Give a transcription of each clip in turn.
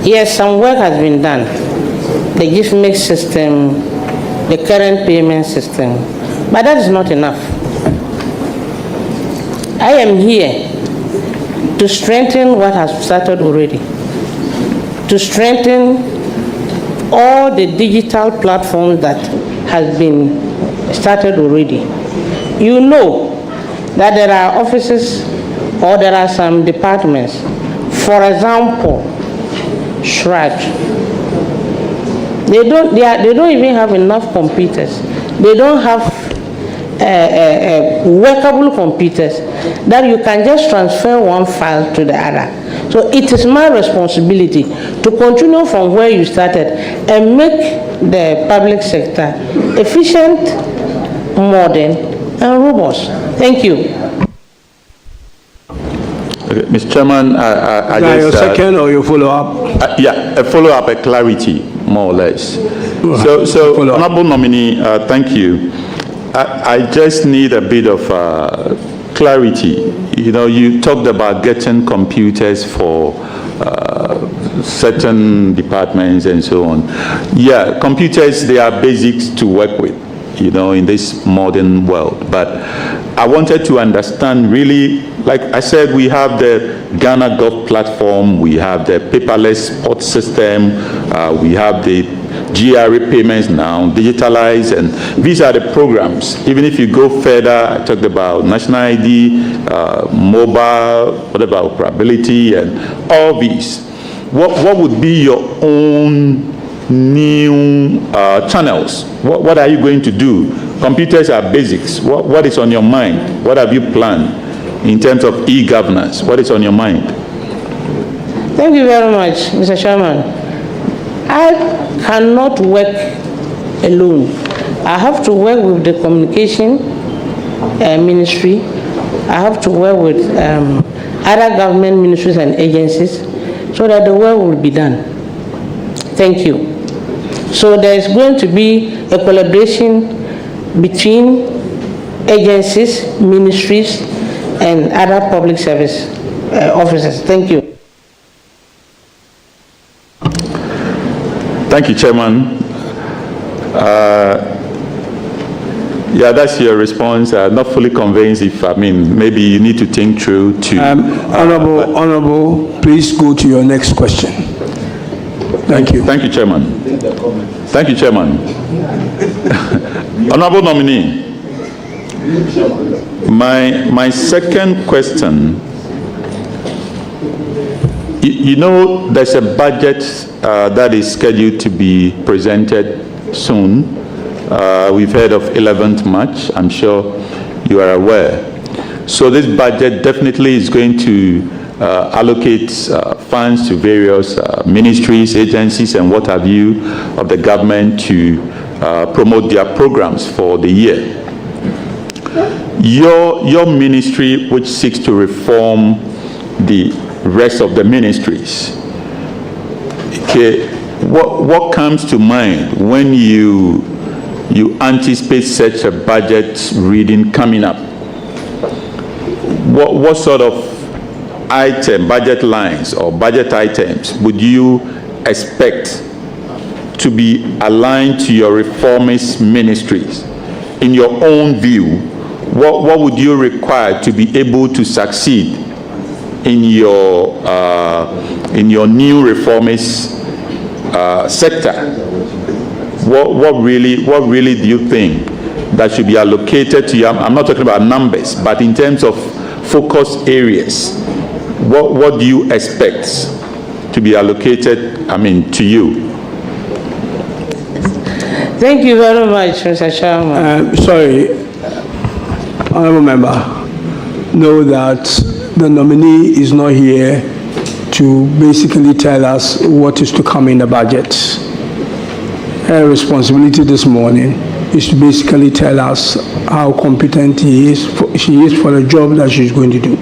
Yes, some work has been done. The gift mix system, the current payment system, but that is not enough. I am here to strengthen what has started already, to strengthen all the digital platforms that has been started already. You know that there are offices or there are some departments, for example, Shraj. They don't even have enough computers. They don't have workable computers that you can just transfer one file to the other. So it is my responsibility to continue from where you started and make the public sector efficient, modern, and robust. Thank you. Okay, Mr. Chairman, I just... Your second or your follow-up? Yeah, a follow-up, a clarity, more or less. So Honorable Nominee, thank you. I just need a bit of clarity. You know, you talked about getting computers for certain departments and so on. Yeah, computers, they are basics to work with, you know, in this modern world. But I wanted to understand really, like I said, we have the Ghana Gov platform, we have the paperless port system, we have the GRA payments now, digitalized, and these are the programs. Even if you go further, I talked about national ID, mobile, what about operability, and all these. What would be your own new channels? What are you going to do? Computers are basics. What is on your mind? What have you planned in terms of e-governance? What is on your mind? Thank you very much, Mr. Chairman. I cannot work alone. I have to work with the communication ministry. I have to work with other government ministries and agencies so that the work will be done. Thank you. So there is going to be a collaboration between agencies, ministries, and other public service officers. Thank you. Thank you, Chairman. Yeah, that's your response. Not fully convinced if, maybe you need to think through to... Honorable, please go to your next question. Thank you. Thank you, Chairman. Thank you, Chairman. Honorable Nominee, my second question, you know there's a budget that is scheduled to be presented soon. We've heard of 11th March. I'm sure you are aware. So this budget definitely is going to allocate funds to various ministries, agencies, and what have you of the government to promote their programs for the year. Your ministry, which seeks to reform the rest of the ministries, okay, what comes to mind when you anticipate such a budget reading coming up? What sort of budget lines or budget items would you expect to be aligned to your reformist ministries? In your own view, what would you require to be able to succeed in your new reformist sector? What really do you think that should be allocated to you? I'm not talking about numbers, but in terms of focus areas, what do you expect to be allocated, to you? Thank you very much, Mr. Chairman. Sorry, honorable member, know that the nominee is not here to basically tell us what is to come in the budget. Her responsibility this morning is to basically tell us how competent she is for the job that she's going to do.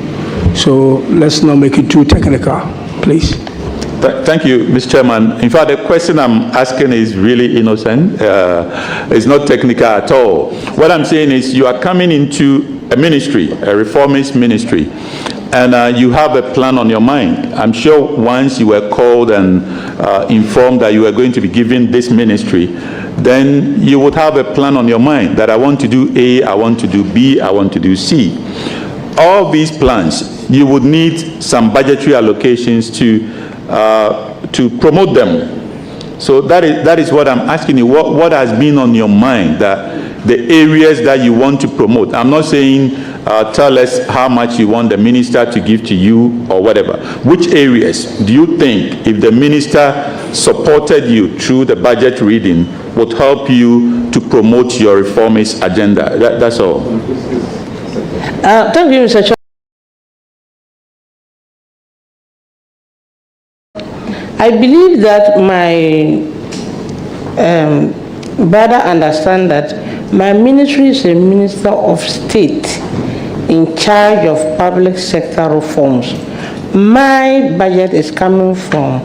So let's not make it too technical, please. Thank you, Mr. Chairman. In fact, the question I'm asking is really innocent. It's not technical at all. What I'm saying is you are coming into a ministry, a reformist ministry, and you have a plan on your mind. I'm sure once you were called and informed that you were going to be given this ministry, then you would have a plan on your mind that I want to do A, I want to do B, I want to do C. All these plans, you would need some budgetary allocations to promote them. So that is what I'm asking you. What has been on your mind, that the areas that you want to promote? I'm not saying tell us how much you want the minister to give to you or whatever. Which areas do you think, if the minister supported you through the budget reading, would help you to promote your reformist agenda? That's all. Thank you, Mr. Chairman. I believe that my brother understand that my ministry is a minister of state in charge of public sector reforms. My budget is coming from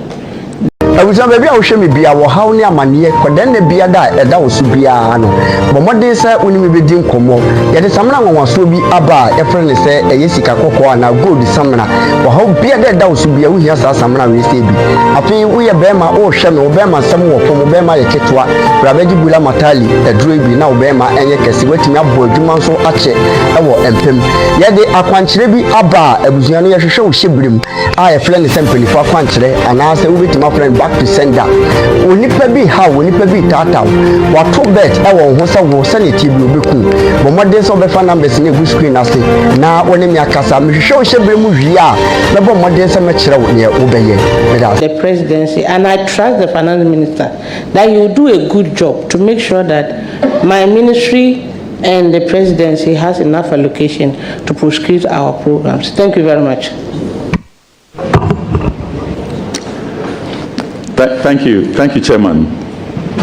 Awusa baby a wo hwe me bia wo haw ne amane kodan na bia da eda wo so bia no bomode se oni me bedi nkomo ye de samna nwanwaso bi aba e fre ne se eye sika kokko na gold samna wo haw bia da eda wo so bia wo hia sa samna we se bi afi wo ye bema wo hwe me wo bema sam wo kom bema ye ketwa rabaji bula matali eduro bi na wo bema enye kese watimi abo adwuma nso ache e wo empem ye de akwankyere bi aba abusua no ye hwehwe wo hyebrem a ye fre ne se mpelifo akwankyere ana se wo betima fre back to sender. Onipa bi ha, onipa bi tata. Wato bet e wo ho se wo se ne ti bi obeku. Bomode so be fa numbers ne go screen ase. Na woni mi akasa me hwehwe o hyebre mu hwi a na bomode se me kire wo ne wo beye. The presidency, and I trust the finance minister that you do a good job to make sure that my ministry and the presidency has enough allocation to prescribe our programs. Thank you very much. Thank you, Chairman.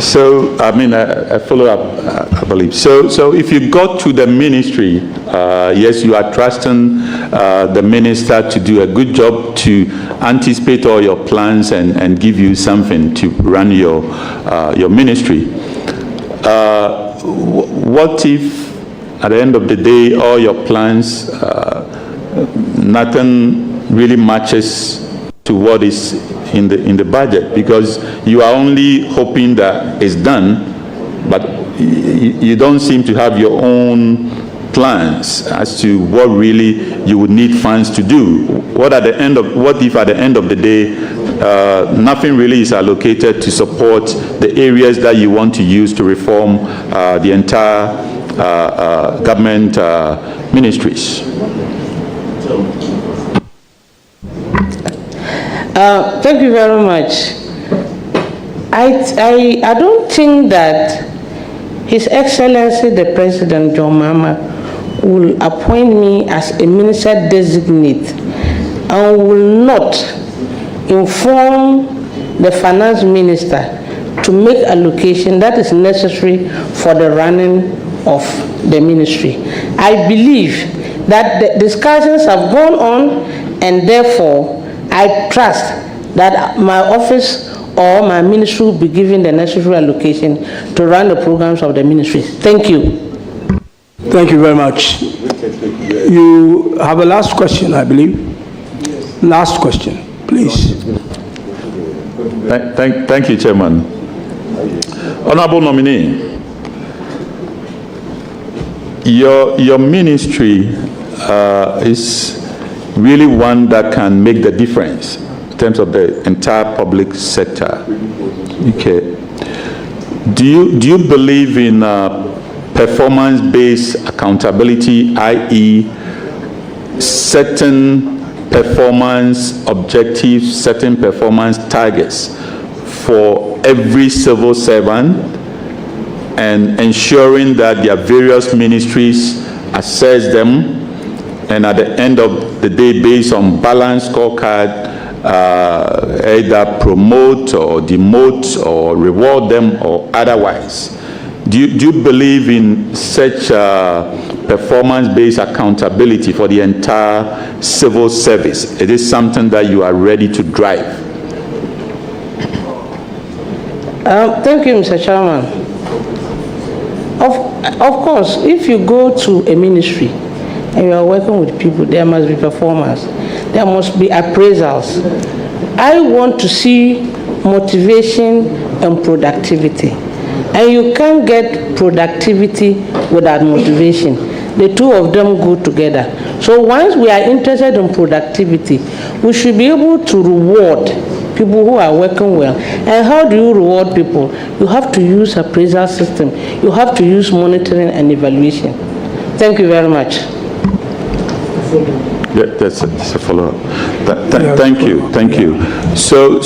So, I mean, a follow-up, I believe. So if you got to the ministry, yes, you are trusting the minister to do a good job to anticipate all your plans and give you something to run your ministry. What if, at the end of the day, all your plans, nothing really matches to what is in the budget, because you are only hoping that it's done, but you don't seem to have your own plans as to what really you would need funds to do. What if at the end of the day nothing really is allocated to support the areas that you want to use to reform the entire government ministries? Thank you very much. I don't think that His Excellency the President John Mahama will appoint me as a minister designate and will not inform the finance minister to make allocation that is necessary for the running of the ministry. I believe that the discussions have gone on, and therefore I trust that my office or my ministry will be given the necessary allocation to run the programs of the ministry. Thank you. Thank you very much. You have a last question, I believe. Last question, please. Thank you, Chairman. Honorable nominee, your ministry is really one that can make the difference in terms of the entire public sector. Okay. Do you believe in performance-based accountability, i.e., certain performance objectives, certain performance targets for every civil servant, and ensuring that their various ministries assess them, and at the end of the day, based on balanced scorecard, either promote or demote or reward them or otherwise? Do you believe in such performance-based accountability for the entire civil service? It is something that you are ready to drive? Thank you, Mr. Chairman. Of course, if you go to a ministry, and you are working with people, there must be performance. There must be appraisals. I want to see motivation and productivity. And you can't get productivity without motivation. The two of them go together. So once we are interested in productivity, we should be able to reward people who are working well. And how do you reward people? You have to use appraisal system. You have to use monitoring and evaluation. Thank you very much. Yeah, that's a follow-up. Thank you. So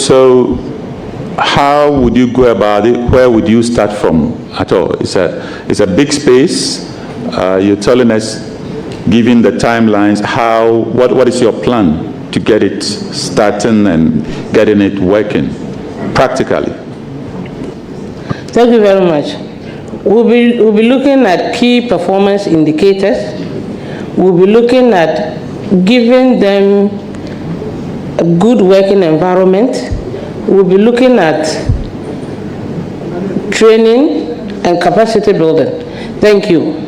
how would you go about it? Where would you start from at all? It's a big space. You're telling us, given the timelines, what is your plan to get it starting and getting it working practically? Thank you very much. We'll be looking at key performance indicators. We'll be looking at giving them a good working environment. We'll be looking at training and capacity building. Thank you.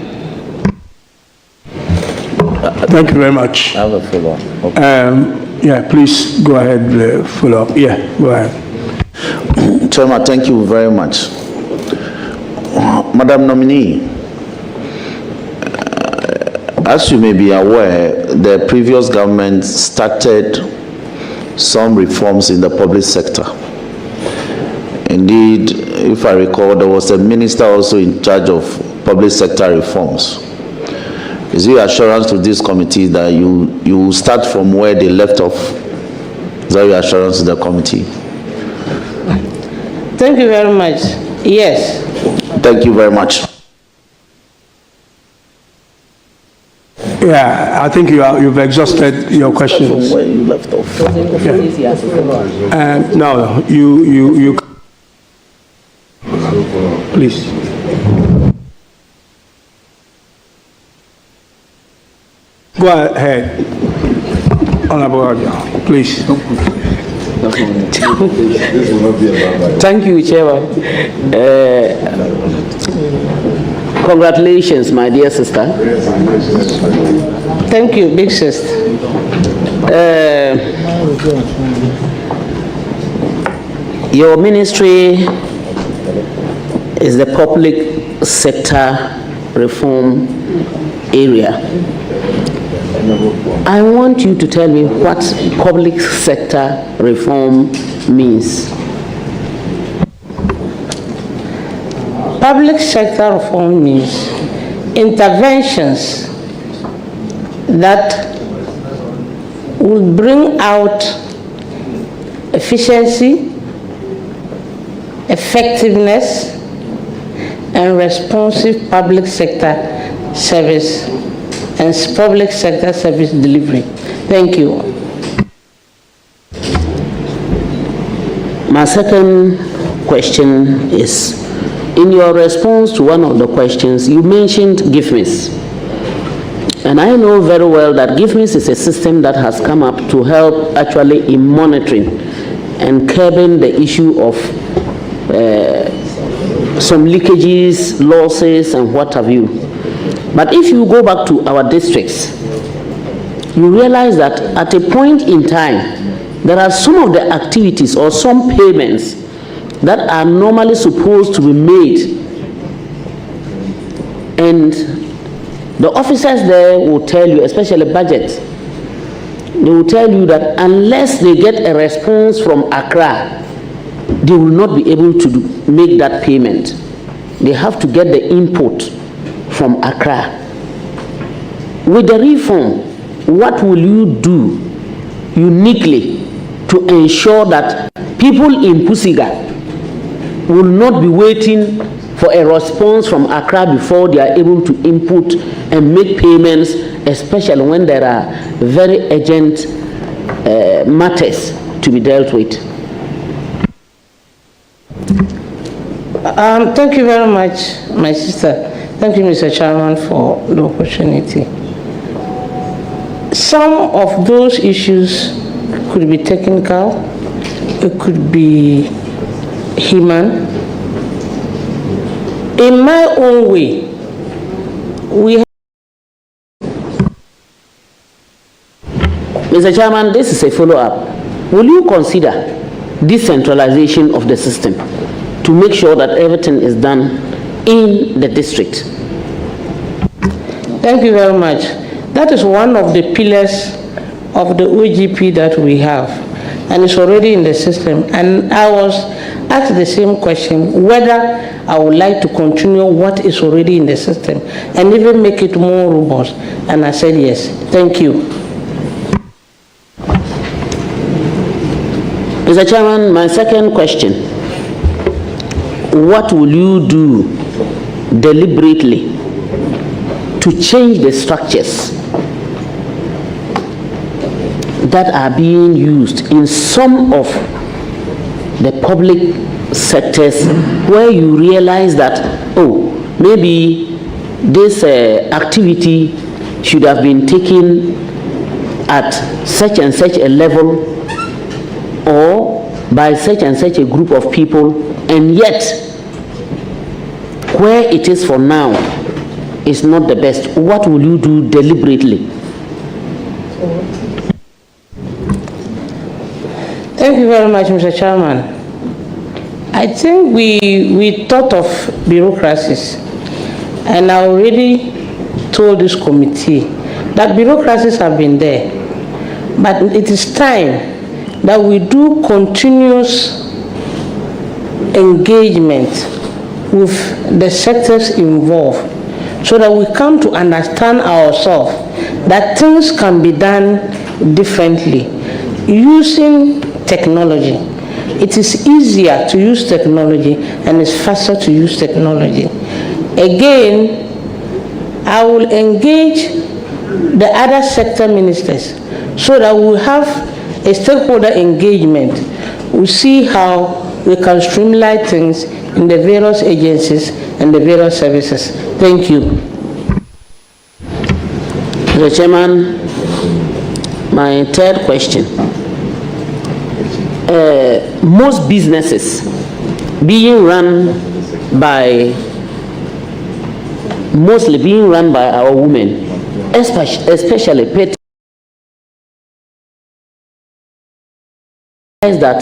Thank you very much. I have a follow-up. Okay. Yeah, please go ahead, follow up. Yeah, go ahead. Chairman, thank you very much. Madam Nominee, as you may be aware, the previous government started some reforms in the public sector. Indeed, if I recall, there was a minister also in charge of public sector reforms. Is your assurance to this committee that you start from where they left off? Is that your assurance to the committee? Thank you very much. Yes. Thank you very much. Yeah, I think you've exhausted your questions. From where you left off. No, you please. Go ahead, Honorable Raja, please. Thank you, Chairman. Congratulations, my dear sister. Thank you, big sister. Your ministry is the public sector reform area. I want you to tell me what public sector reform means. Public sector reform means interventions that will bring out efficiency, effectiveness, and responsive public sector service and public sector service delivery. Thank you. My second question is, in your response to one of the questions, you mentioned GIFMIS. And I know very well that GIFMIS is a system that has come up to help actually in monitoring and curbing the issue of some leakages, losses, and what have you. But if you go back to our districts, you realize that at a point in time, there are some of the activities or some payments that are normally supposed to be made, and the officers there will tell you, especially budget, they will tell you that unless they get a response from Accra, they will not be able to make that payment. They have to get the input from Accra. With the reform, what will you do uniquely to ensure that people in Pusiga will not be waiting for a response from Accra before they are able to input and make payments, especially when there are very urgent matters to be dealt with? Thank you very much, my sister. Thank you, Mr. Chairman, for the opportunity. Some of those issues could be technical, it could be human. In my own way, we have Mr. Chairman, this is a follow-up. Will you consider decentralization of the system to make sure that everything is done in the district? Thank you very much. That is one of the pillars of the OGP that we have, and it's already in the system. And I was asked the same question, whether I would like to continue what is already in the system and even make it more robust. And I said yes. Thank you. Mr. Chairman, my second question. What will you do deliberately to change the structures that are being used in some of the public sectors where you realize that, oh, maybe this activity should have been taken at such and such a level or by such and such a group of people, and yet where it is for now is not the best. What will you do deliberately? Thank you very much, Mr. Chairman. I think we thought of bureaucracies, and I already told this committee that bureaucracies have been there, but it is time that we do continuous engagement with the sectors involved so that we come to understand ourselves that things can be done differently using technology. It is easier to use technology and it's faster to use technology. Again, I will engage the other sector ministers so that we have a stakeholder engagement. We see how we can streamline things in the various agencies and the various services. Thank you. Mr. Chairman, my third question. Most businesses mostly being run by our women, especially pet that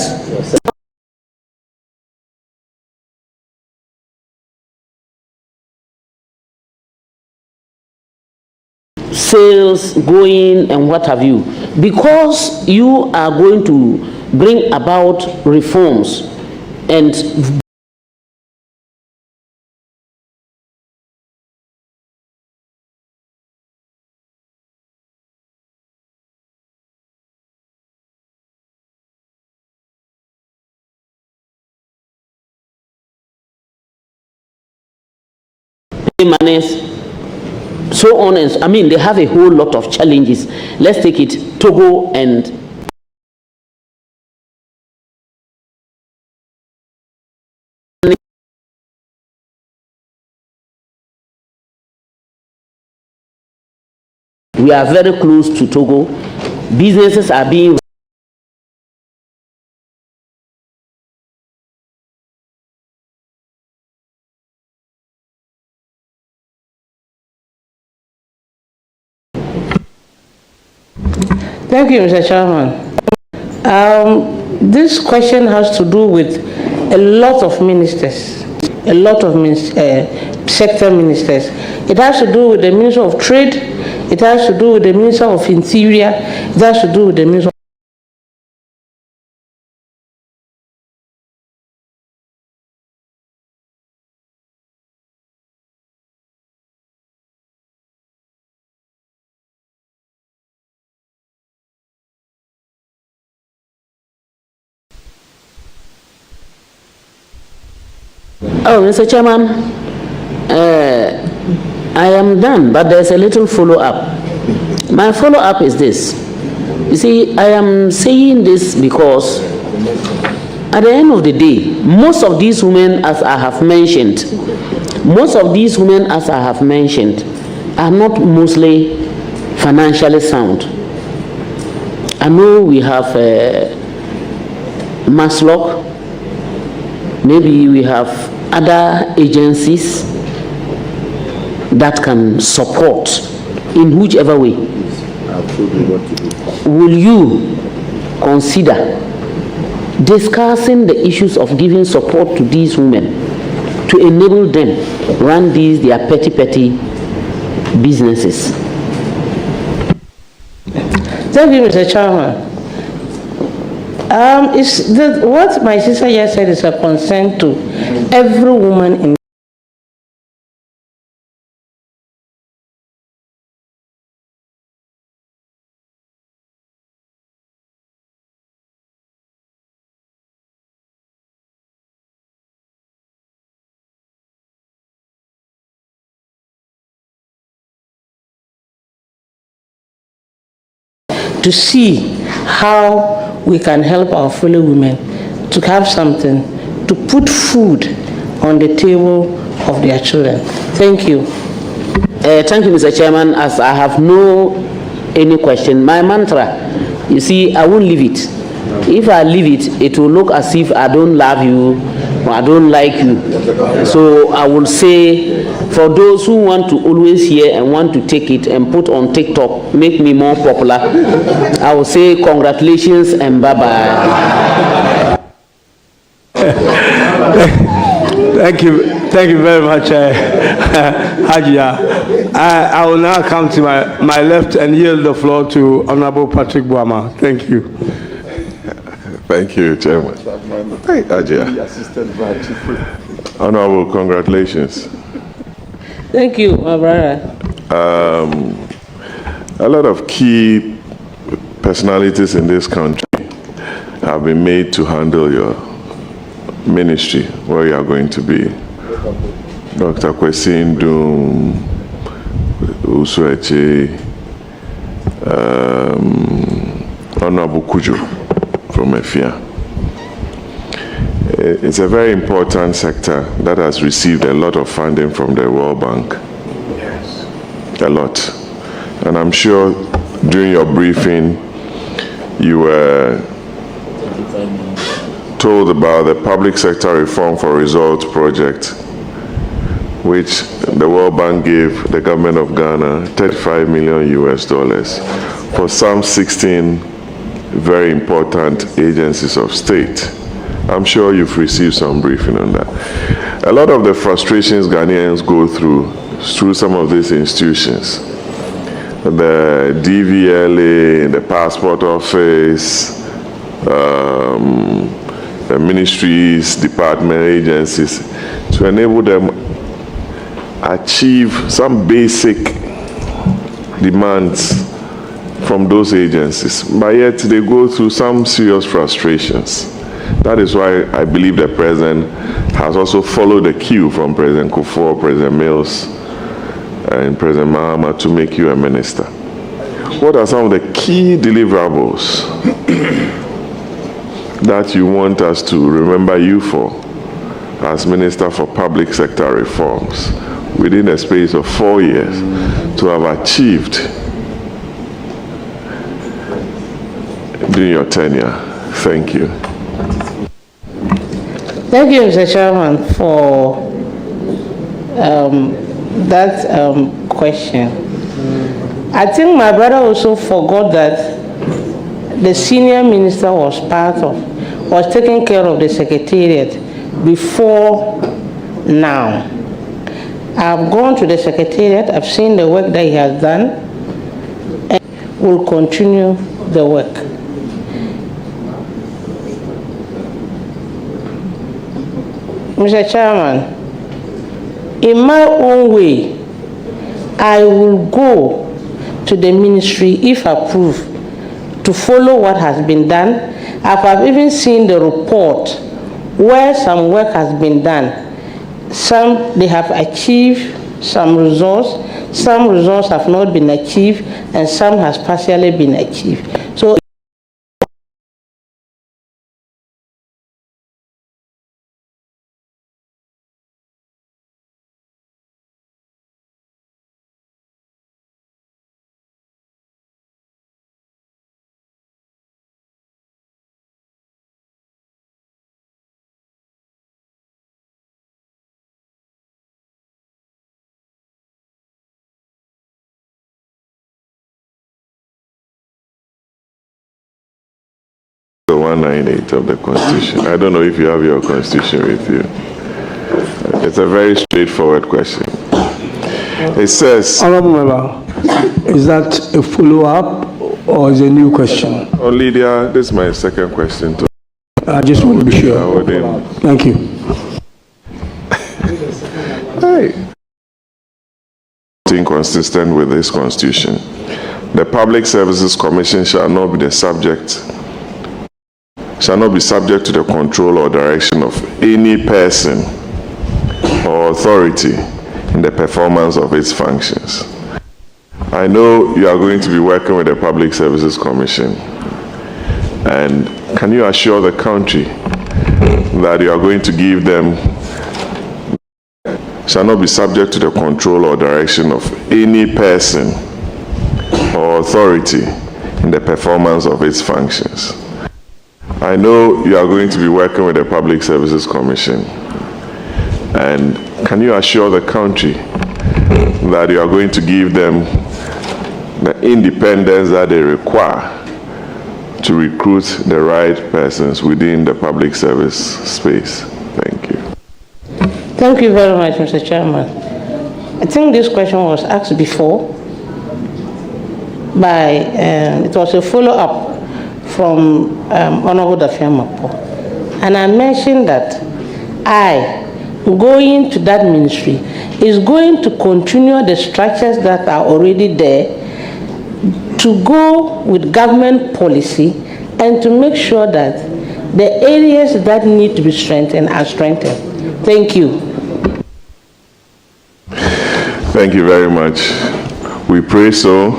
sales going and what have you, because you are going to bring about reforms and manners, so on and I mean they have a whole lot of challenges. Let's take it Togo and we are very close to Togo. Businesses are being Thank you, Mr. Chairman. This question has to do with a lot of ministers, a lot of sector ministers. It has to do with the Minister of Trade, it has to do with the Minister of Interior, it has to do with the Minister of Oh, Mr. Chairman, I am done, but there's a little follow-up. My follow-up is this. You see, I am saying this because at the end of the day, most of these women, as I have mentioned, are not mostly financially sound. I know we have Maslock, maybe we have other agencies that can support in whichever way. will you consider discussing the issues of giving support to these women to enable them run their petty businesses? Thank you, Mr. Chairman. What my sister just said is a concern to every woman in to see how we can help our fellow women to have something, to put food on the table of their children. Thank you. Thank you, Mr. Chairman. As I have any question, my mantra, you see, I won't leave it. If I leave it, it will look as if I don't love you or I don't like you. So I will say, for those who want to always hear and want to take it and put on TikTok, make me more popular, I will say congratulations and bye-bye. Thank you very much, Hajia. I will now come to my left and yield the floor to Honorable Patrick Boama. Thank you. Thank you, Chairman. Hey, Hajia. Honorable, congratulations. Thank you, my brother. A lot of key personalities in this country have been made to handle your ministry, where you are going to be. Dr. Kwesi Ndum, Usueche, Honorable Kujo from Efia. It's a very important sector that has received a lot of funding from the World Bank. Yes. A lot. And I'm sure during your briefing, you were told about the Public Sector Reform for Results project, which the World Bank gave the government of Ghana $35 million for some 16 very important agencies of state. I'm sure you've received some briefing on that. A lot of the frustrations Ghanaians go through some of these institutions, the DVLA, the passport office, the ministries, department, agencies, to enable them achieve some basic demands from those agencies, but yet they go through some serious frustrations. That is why I believe the President has also followed the cue from President Kufuor, President Mills, and President Mahama to make you a minister. What are some of the key deliverables that you want us to remember you for as Minister for Public Sector Reforms within a space of 4 years to have achieved during your tenure? Thank you. Thank you, Mr. Chairman, for that question. I think my brother also forgot that the senior minister was taking care of the secretariat before now. I've gone to the secretariat, I've seen the work that he has done, and will continue the work. Mr. Chairman, in my own way, I will go to the ministry, if approved, to follow what has been done. I've even seen the report where some work has been done. Some they have achieved some results have not been achieved, and some has partially been achieved. So 198 of the Constitution. I don't know if you have your Constitution with you. It's a very straightforward question. It says... Honorable Member, is that a follow-up or is it a new question? Oh, Lydia, this is my second question too. I just want to be sure. Thank you. Hey. Inconsistent with this Constitution. The Public Services Commission shall not be subject to the control or direction of any person or authority in the performance of its functions. I know you are going to be working with the Public Services Commission, and can you assure the country that you are going to give them shall not be subject to the control or direction of any person or authority in the performance of its functions? I know you are going to be working with the Public Services Commission, and can you assure the country that you are going to give them the independence that they require to recruit the right persons within the public service space? Thank you. Thank you very much, Mr. Chairman. I think this question was asked before by, it was a follow-up from Honorable Dafiamapo. And I mentioned that going to that ministry is going to continue the structures that are already there, to go with government policy and to make sure that the areas that need to be strengthened are strengthened. Thank you. Thank you very much. We pray so,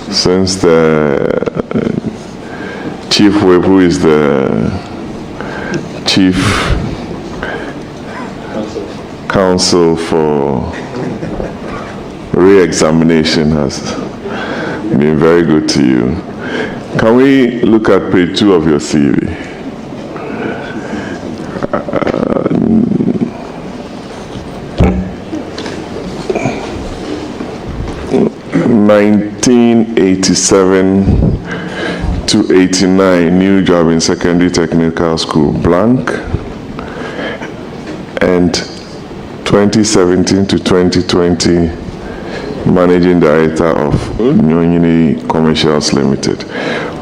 since the Chief Whip, who is the Chief Counsel for re-examination, has been very good to you. Can we look at page 2 of your CV? 1987 to 89, new job in secondary technical school, blank. And 2017 to 2020, managing director of Nyonyini Commercials Limited.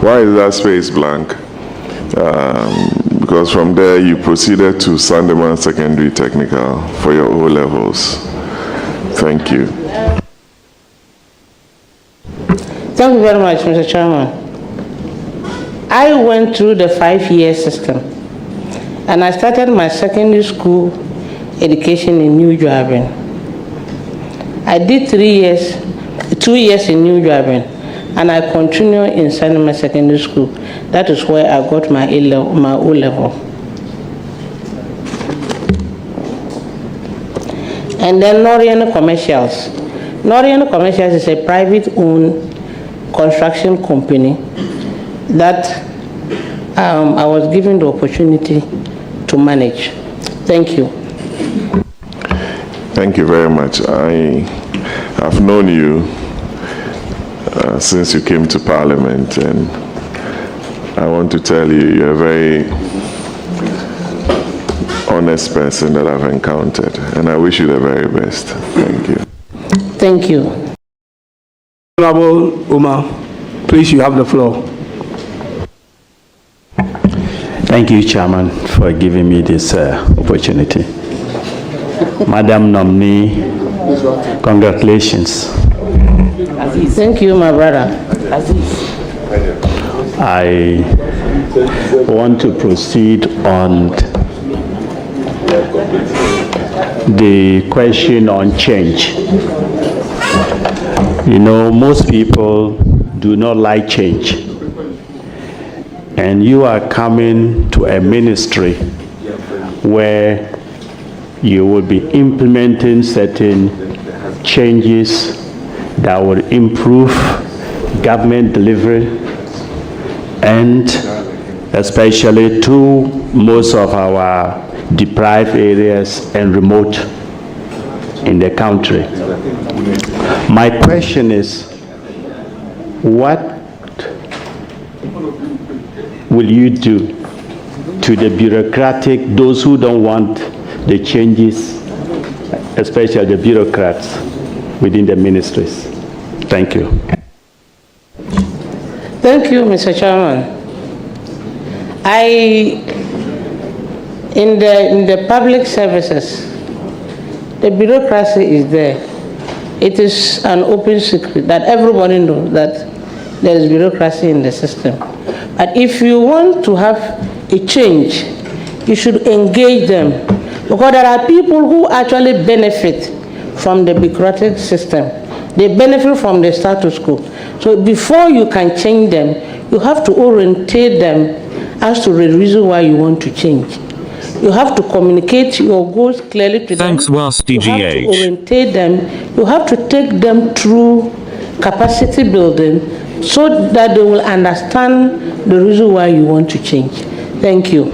Why is that space blank? Because from there you proceeded to Sandeman Secondary Technical for your O levels. Thank you. Thank you very much, Mr. Chairman. I went through the 5-year system, and I started my secondary school education in New Joabin. I did 2 years in New Joabin, and I continued in Sandeman Secondary School. That is where I got my O level. And then Norian Commercials. Norian Commercials is a private-owned construction company that I was given the opportunity to manage. Thank you. Thank you very much. I have known you since you came to Parliament, and I want to tell you, you're a very honest person that I've encountered, and I wish you the very best. Thank you. Thank you. Honorable Umar, please, you have the floor. Thank you, Chairman, for giving me this opportunity. Madam Nominee, congratulations. Thank you, my brother. I want to proceed on the question on change. You know, most people do not like change. And you are coming to a ministry where you will be implementing certain changes that will improve government delivery, and especially to most of our deprived areas and remote in the country. My question is, what will you do to the bureaucratic, those who don't want the changes, especially the bureaucrats within the ministries? Thank you. Thank you, Mr. Chairman. In the public services, the bureaucracy is there. It is an open secret that everybody knows that there is bureaucracy in the system. But if you want to have a change, you should engage them, because there are people who actually benefit from the bureaucratic system. They benefit from the status quo. So before you can change them, you have to orientate them as to the reason why you want to change. You have to communicate your goals clearly to them. Thanks, Was You have to DGH. orientate them. You have to take them through capacity building so that they will understand the reason why you want to change. Thank you.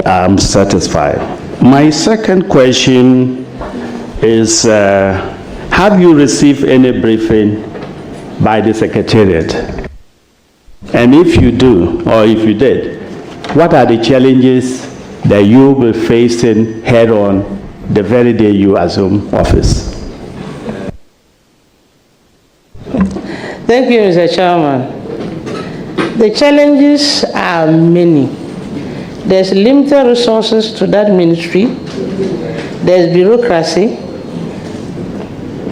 I'm satisfied. My second question is, have you received any briefing by the Secretariat? And if you do, or if you did, what are the challenges that you will be facing head on the very day you assume office? Thank you, Mr. Chairman. The challenges are many. There's limited resources to that ministry. There's bureaucracy,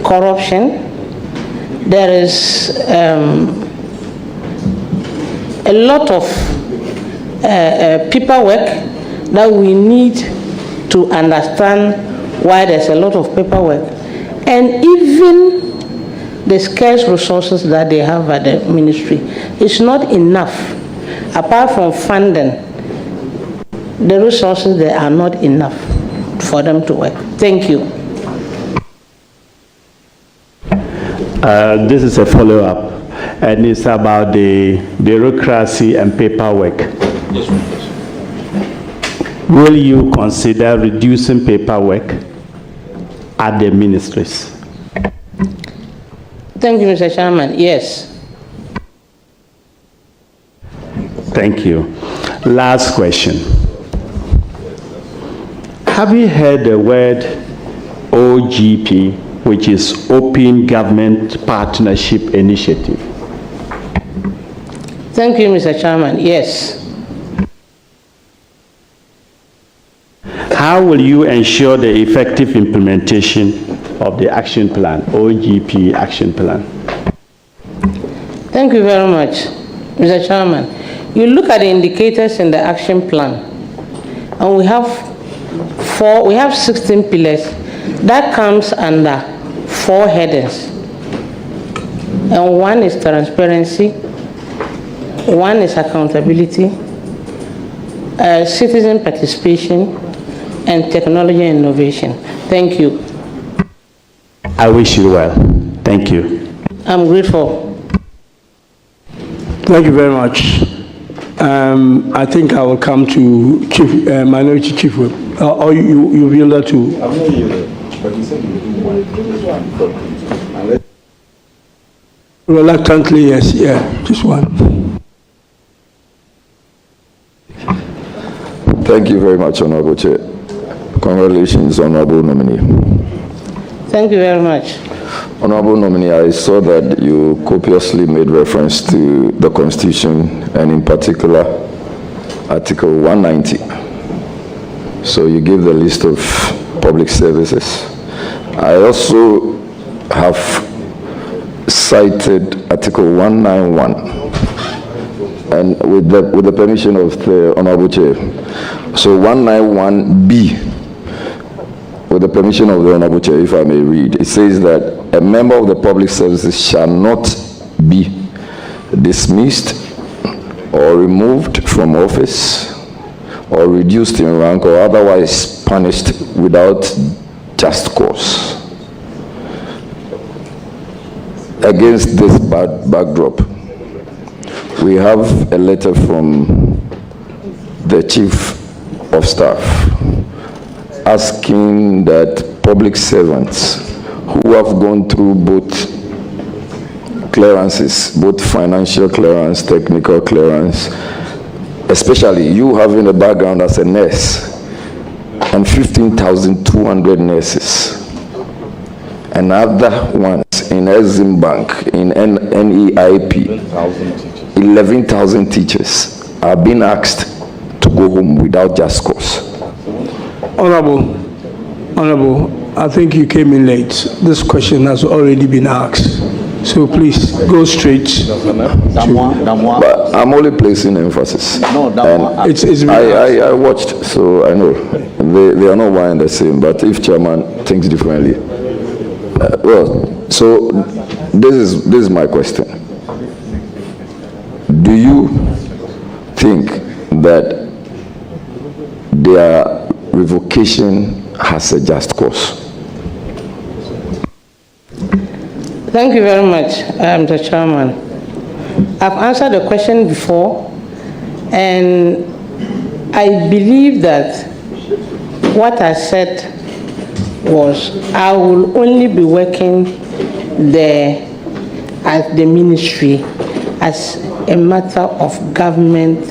corruption. There is a lot of paperwork that we need to understand why there's a lot of paperwork. And even the scarce resources that they have at the ministry is not enough. Apart from funding, the resources there are not enough for them to work. Thank you. This is a follow-up, and it's about the bureaucracy and paperwork. Yes, Will you consider reducing paperwork at the ministries? Thank you, Mr. Chairman. Yes. Thank you. Last question. Have you heard the word OGP, which is Open Government Partnership Initiative? Thank you, Mr. Chairman. Yes. How will you ensure the effective implementation of the action plan, OGP action plan? Thank you very much, Mr. Chairman. You look at the indicators in the action plan, and we have 16 pillars. That comes under 4 headings. And one is transparency, one is accountability, citizen participation, and technology innovation. Thank you. I wish you well. Thank you. I'm grateful. Thank you very much. I think I will come to Chief, Minority Chief Whip. Or you yielded to? I'm not yielded, but you said you would do one. Reluctantly, yes. Yeah, just one. Thank you very much, Honorable Chair. Congratulations, Honorable Nominee. Thank you very much. Honorable Nominee, I saw that you copiously made reference to the Constitution and in particular Article 190. So you gave the list of public services. I also have cited Article 191, and with the permission of the Honorable Chair. So 191B, with the permission of the Honorable Chair, if I may read, it says that a member of the public services shall not be dismissed or removed from office or reduced in rank or otherwise punished without just cause. Against this backdrop, we have a letter from the Chief of Staff asking that public servants who have gone through both clearances, both financial clearance, technical clearance, especially you having a background as a nurse, and 15,200 nurses, and other ones in Exim Bank, in NEIP, 11,000 teachers are being asked to go home without just cause. Honorable, I think you came in late. This question has already been asked. So please go straight But I'm only placing emphasis. I watched, so I know they are not one and the same. But if chairman thinks differently, so this is my question. Do you think that their revocation has a just cause? Thank you very much, Mr. Chairman. I've answered the question before, and I believe that what I said was I will only be working there at the ministry as a matter of government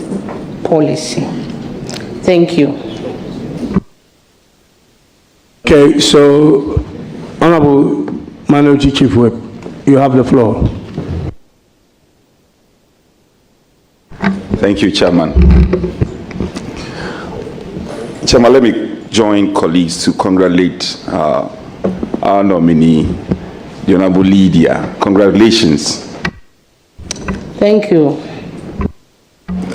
policy. Thank you. Okay, so Honorable Minority Chief Whip, you have the floor. Thank you, Chairman. Chairman, let me join colleagues to congratulate our nominee, the Honorable Lydia. Congratulations. Thank you.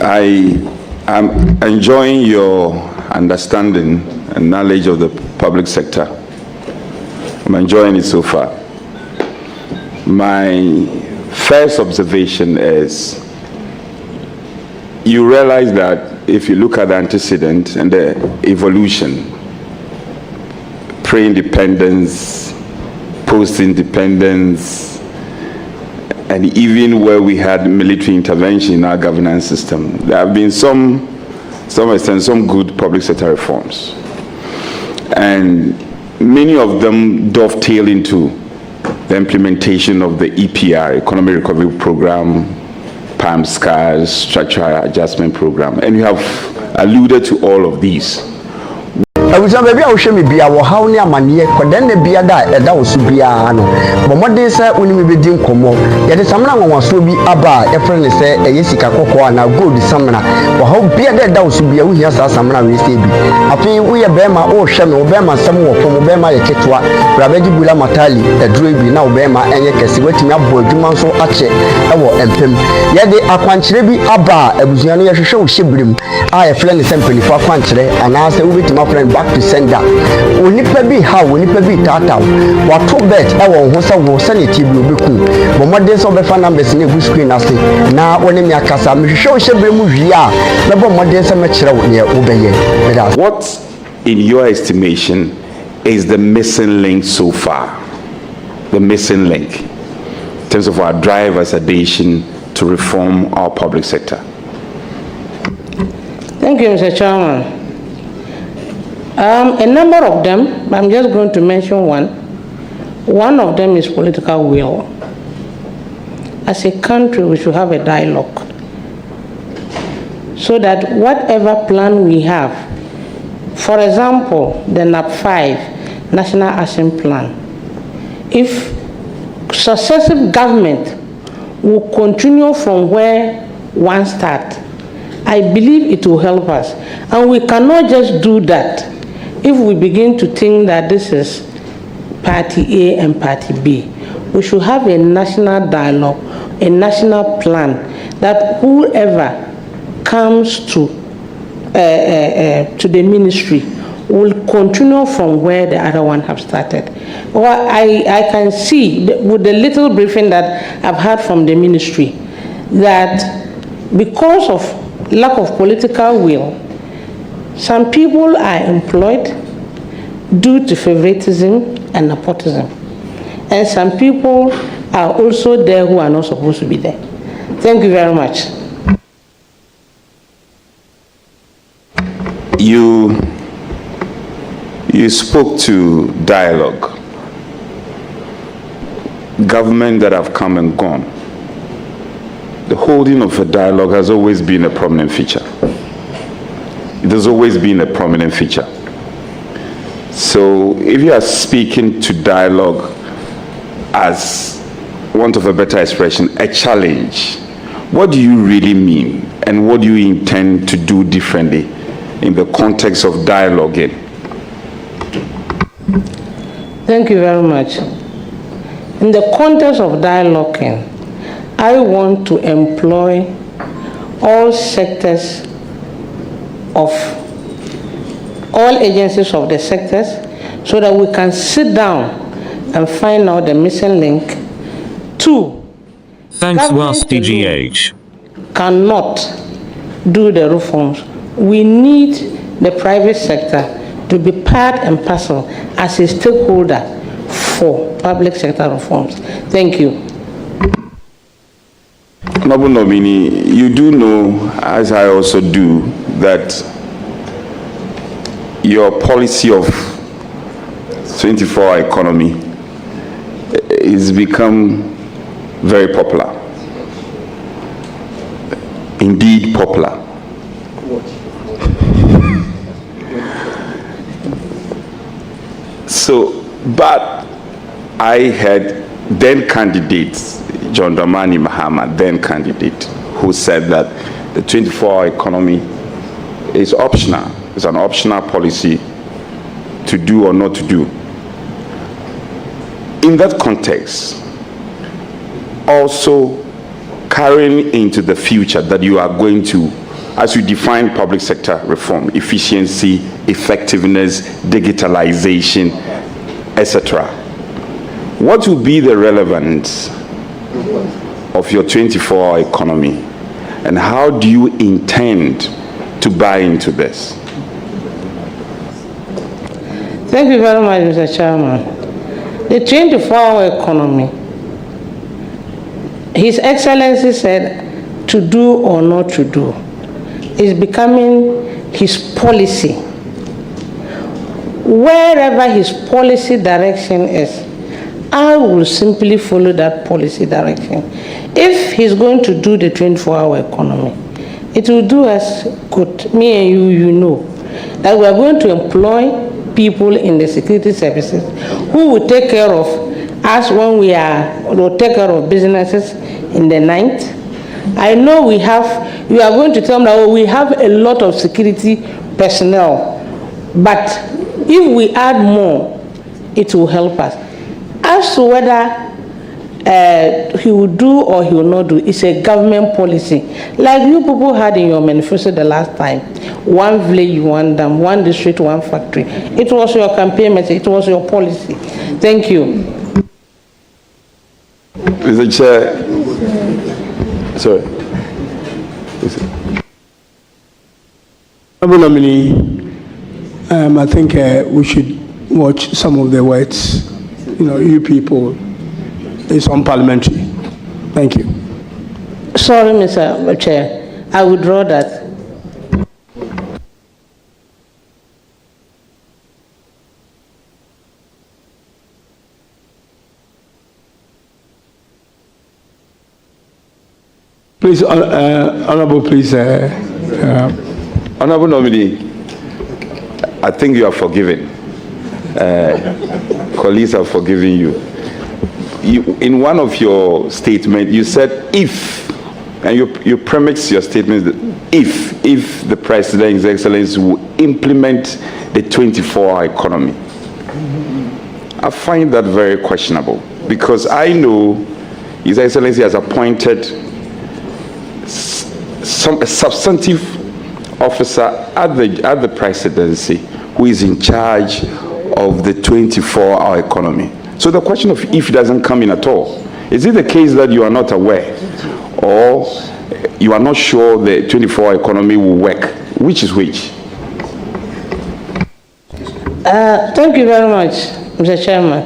I am enjoying your understanding and knowledge of the public sector. I'm enjoying it so far. My first observation is you realize that if you look at the antecedent and the evolution, pre-independence, post-independence, and even where we had military intervention in our governance system, there have been some good public sector reforms. And many of them dovetail into the implementation of the EPR, Economic Recovery Program, PAMSCAS, Structural Adjustment Program, and you have alluded to all of these. Abuja baby a wo hwe me bia wo haw ne amane ko den na bia da eda wo so bia no bo modern say oni me bedi nkomo ye de samna nwanwaso bi aba e frɛ ne sɛ eye sika kokɔ na gold samna wo haw bia da eda wo so bia wo hia sa samna we sɛ bi afi wo ye bema wo hwe me wo bema sam wo fo wo bema ye ketwa brabeji bula matali eduro bi na wo bema enye kɛse watimi abo adwuma nso akye e wo empem ye de akwankyere bi aba abuzuano ye hwehwɛ wo hyebrem a ye frɛ ne sɛ mpanifo akwankyere ana sɛ wo betima frɛ back to sender. Onipa bi ha, onipa bi tata. Wato bet e wo ho se wo se ne ti bi obeku. Bo modern so be fa numbers na egu screen ase. Na woni mi akasa me hwehwe o hyebre mu hwi a na bo modern se me kire wo ne obeye. What in your estimation is the missing link so far? The missing link in terms of our drive as a nation to reform our public sector. Thank you, Mr. Chairman. A number of them, but I'm just going to mention one. One of them is political will. As a country, we should have a dialogue so that whatever plan we have, for example, the NAP5, National Action Plan, if successive government will continue from where one start, I believe it will help us. And we cannot just do that if we begin to think that this is party A and party B. We should have a national dialogue, a national plan that whoever comes to the ministry will continue from where the other one have started. Well, I can see with the little briefing that I've had from the ministry that because of lack of political will, some people are employed due to favoritism and nepotism. And some people are also there who are not supposed to be there. Thank you very much. You spoke to dialogue. Government that have come and gone the holding of a dialogue has always been a prominent feature. It has always been a prominent feature. So if you are speaking to dialogue as, want of a better expression, a challenge, what do you really mean? And what do you intend to do differently in the context of dialoguing? Thank you very much. In the context of dialoguing, I want to employ all sectors of all agencies of the sectors so that we can sit down and find out the missing link. 2, thanks whilst DGH cannot do the reforms. We need the private sector to be part and parcel as a stakeholder for public sector reforms. Thank you. Honorable Nominee, you do know, as I also do, that your policy of 24-hour economy is become very popular. Indeed popular. So, but I had then candidates, John Dramani Mahama, then candidate, who said that the 24-hour economy is optional. It's an optional policy to do or not to do. In that context, also carrying into the future that you are going to, as you define public sector reform, efficiency, effectiveness, digitalization, etc. What will be the relevance of your 24-hour economy, and how do you intend to buy into this? Thank you very much, Mr. Chairman. The 24-hour economy, His Excellency said to do or not to do, is becoming his policy. Wherever his policy direction is, I will simply follow that policy direction. If he's going to do the 24-hour economy, it will do us good. Me and you know that we are going to employ people in the security services who will take care of us when we will take care of businesses in the night. I know you are going to tell me that we have a lot of security personnel, but if we add more, it will help us. As to whether he will do or he will not do, it's a government policy. Like you people had in your manifesto the last time, one village, one dam, one district, one factory. It was your campaign message, it was your policy. Thank you. Mr. Chair, sorry. Honorable Nominee, I think we should watch some of the words. You people, it's unparliamentary. Thank you. Sorry, Mr. Chair, I withdraw that. Please, Honorable, please. Honorable Nominee, I think you are forgiven. Colleagues are forgiving you. In one of your statements, you said if, and you premise your statement that if the President, His Excellency, will implement the 24-hour economy. I find that very questionable, because I know His Excellency has appointed a substantive officer at the Presidency who is in charge of the 24-hour economy. So the question of if doesn't come in at all. Is it the case that you are not aware, or you are not sure the 24-hour economy will work? Which is which? Thank you very much, Mr. Chairman.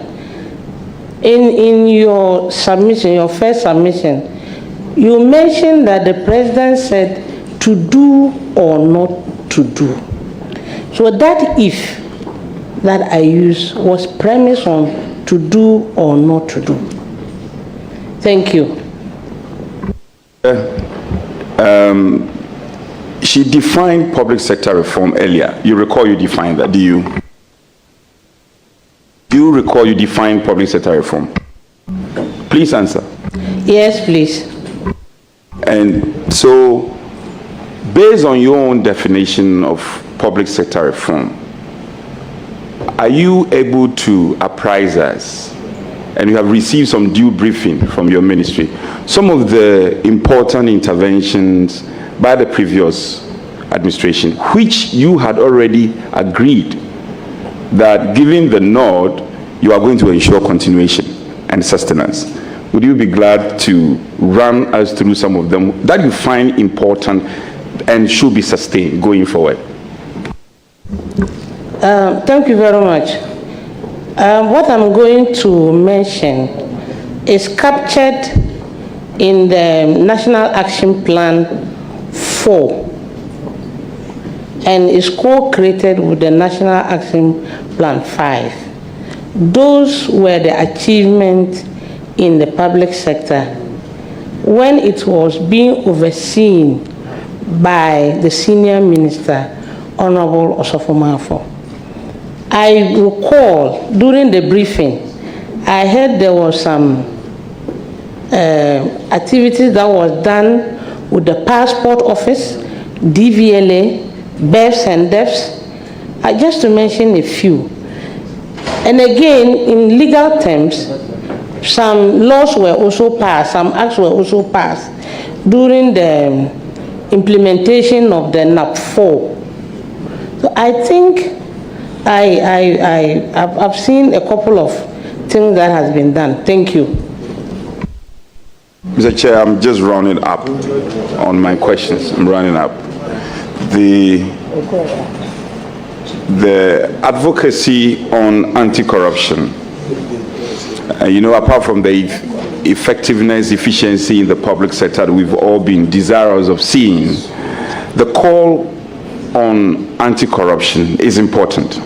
In your submission, your first submission, you mentioned that the President said to do or not to do. So that if that I used was premised on to do or not to do. Thank you. She defined public sector reform earlier. You recall you defined that, do you? Do you recall you defined public sector reform? Please answer. Yes, please. And so, based on your own definition of public sector reform, are you able to apprise us, and you have received some due briefing from your ministry, some of the important interventions by the previous administration, which you had already agreed that given the nod, you are going to ensure continuation and sustenance? Would you be glad to run us through some of them that you find important and should be sustained going forward? Thank you very much. What I'm going to mention is captured in the National Action Plan 4 and is co-created with the National Action Plan 5. Those were the achievements in the public sector when it was being overseen by the senior minister, Honorable Osofo-Maafo. I recall during the briefing, I heard there was some activities that was done with the passport office, DVLA, births and deaths, just to mention a few. And again, in legal terms, some laws were also passed, some acts were also passed during the implementation of the NAP 4. So I think I've seen a couple of things that has been done. Thank you. Mr. Chair, I'm just rounding up on my questions. I'm rounding up. The advocacy on anti-corruption, you know, apart from the effectiveness, efficiency in the public sector that we've all been desirous of seeing, the call on anti-corruption is important.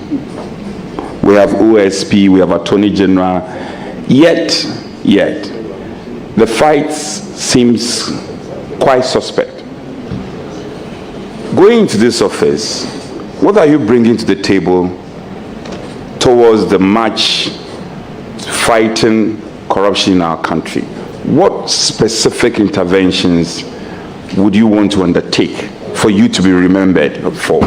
We have OSP, we have Attorney General, yet, the fight seems quite suspect. Going into this office, what are you bringing to the table towards the march fighting corruption in our country? What specific interventions would you want to undertake for you to be remembered for?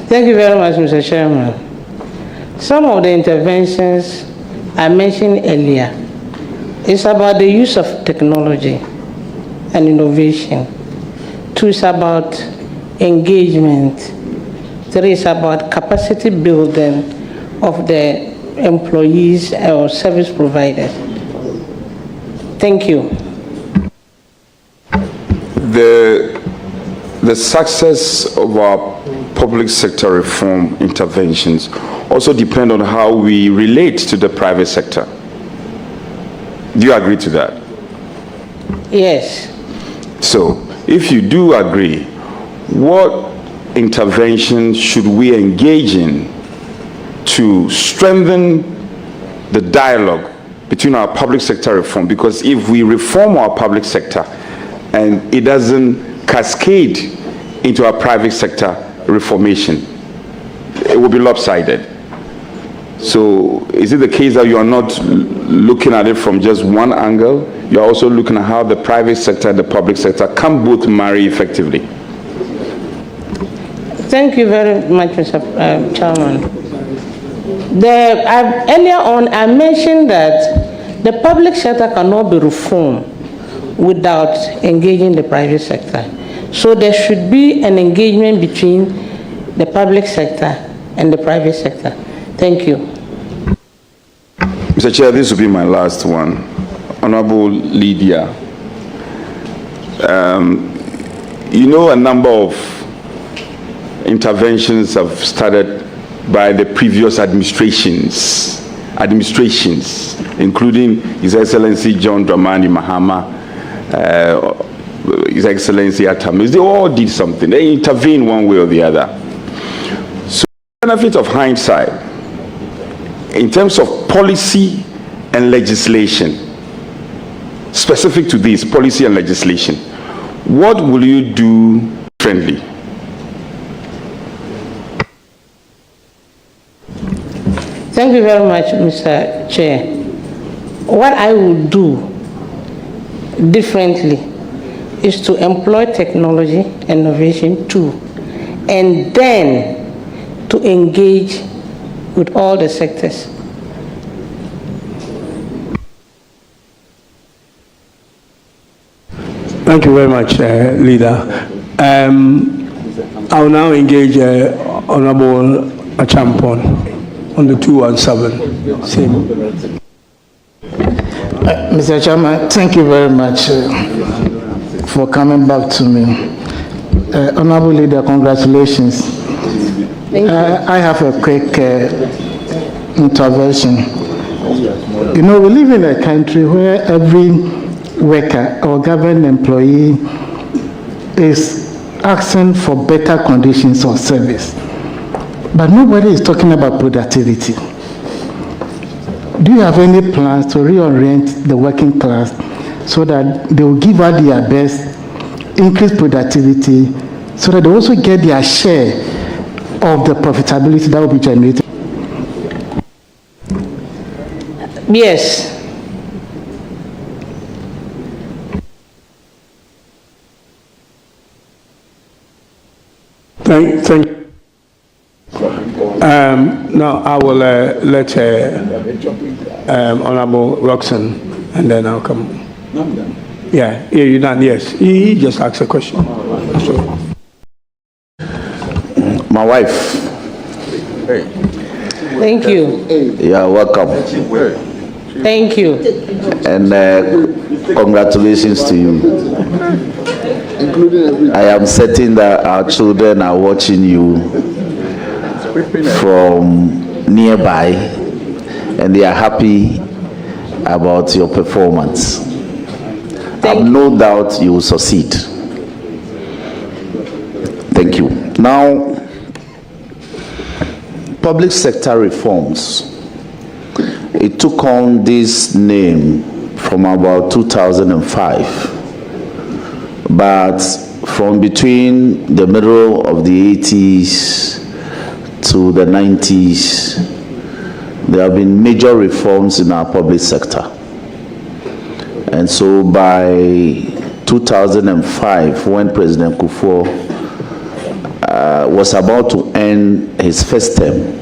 Thank you very much, Mr. Chairman. Some of the interventions I mentioned earlier is about the use of technology and innovation. 2 is about engagement. 3 is about capacity building of the employees or service providers. Thank you. The success of our public sector reform interventions also depend on how we relate to the private sector. Do you agree to that? Yes. So, if you do agree, what interventions should we engage in to strengthen the dialogue between our public sector reform? Because if we reform our public sector and it doesn't cascade into our private sector reformation, it will be lopsided. So is it the case that you are not looking at it from just one angle? You are also looking at how the private sector and the public sector can both marry effectively? Thank you very much, Mr. Chairman. Earlier on, I mentioned that the public sector cannot be reformed without engaging the private sector. So there should be an engagement between the public sector and the private sector. Thank you. Mr. Chair, this will be my last one. Honorable Lydia, you know, a number of interventions have started by the previous administrations, including His Excellency John Dramani Mahama, His Excellency Atamis. They all did something. They intervened one way or the other. So, the benefit of hindsight, in terms of policy and legislation, specific to this policy and legislation, what will you do differently? Thank you very much, Mr. Chair. What I will do differently is to employ technology, innovation too, and then to engage with all the sectors. Thank you very much, Leader. I will now engage Honorable Achampon on the 217. Same. Mr. Chairman, thank you very much for coming back to me. Honorable Leader, congratulations. Thank you. I have a quick intervention. You know, we live in a country where every worker or government employee is asking for better conditions of service. But nobody is talking about productivity. Do you have any plans to reorient the working class so that they will give out their best, increase productivity, so that they also get their share of the profitability that will be generated? Yes. Thank you. Now I will let Honorable Roxanne, and then I'll come. Yeah, you're done. Yes, he just asked a question. My wife. Thank you. Yeah, welcome. Thank you. And congratulations to you. I am certain that our children are watching you from nearby, and they are happy about your performance. I have no doubt you will succeed. Thank you. Now, public sector reforms. It took on this name from about 2005. But from between the middle of the 80s to the 90s, there have been major reforms in our public sector. And so by 2005, when President Kufuor was about to end his first term,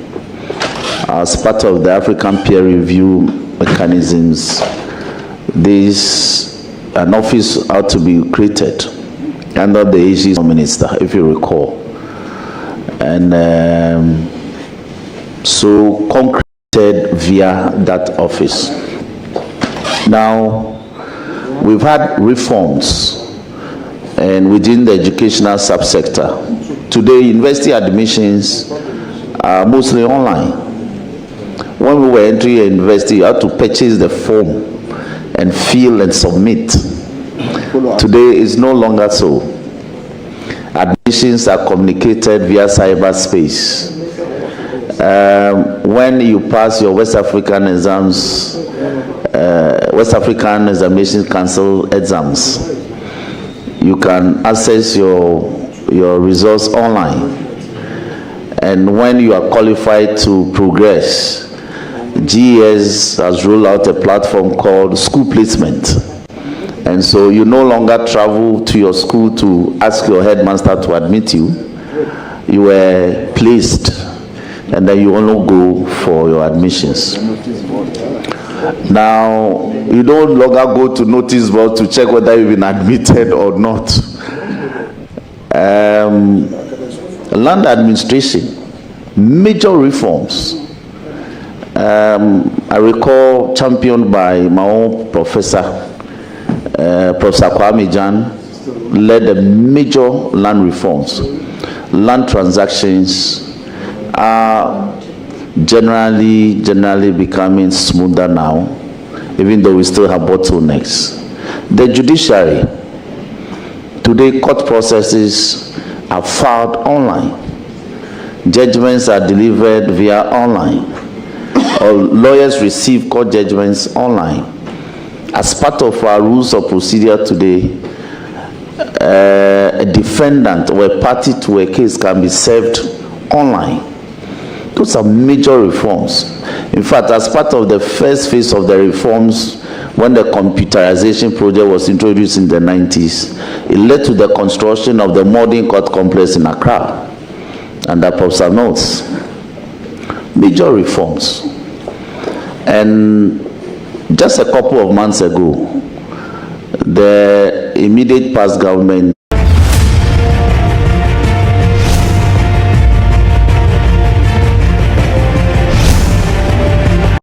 as part of the African peer review mechanisms, an office ought to be created under the AG's minister, if you recall. And so concreted via that office. Now, we've had reforms and within the educational subsector. Today, university admissions are mostly online. When we were entering a university, you had to purchase the form and fill and submit. Today is no longer so. Admissions are communicated via cyberspace. When you pass your West African exams, West African Examination Council exams, you can access your results online. And when you are qualified to progress, GES has rolled out a platform called School Placement. And so you no longer travel to your school to ask your headmaster to admit you. You were placed, and then you only go for your admissions. Now, you no longer go to notice board to check whether you've been admitted or not. Land administration, major reforms. I recall championed by my own professor, Professor Kwame Jan, led the major land reforms. Land transactions are generally becoming smoother now, even though we still have bottlenecks. The judiciary, today court processes are filed online. Judgments are delivered via online. or lawyers receive court judgments online. As part of our rules of procedure today, a defendant or a party to a case can be served online. Those are major reforms. In fact, as part of the first phase of the reforms, when the computerization project was introduced in the 90s, it led to the construction of the modern court complex in Accra under Professor Notes. Major reforms. And just a couple of months ago, the immediate past government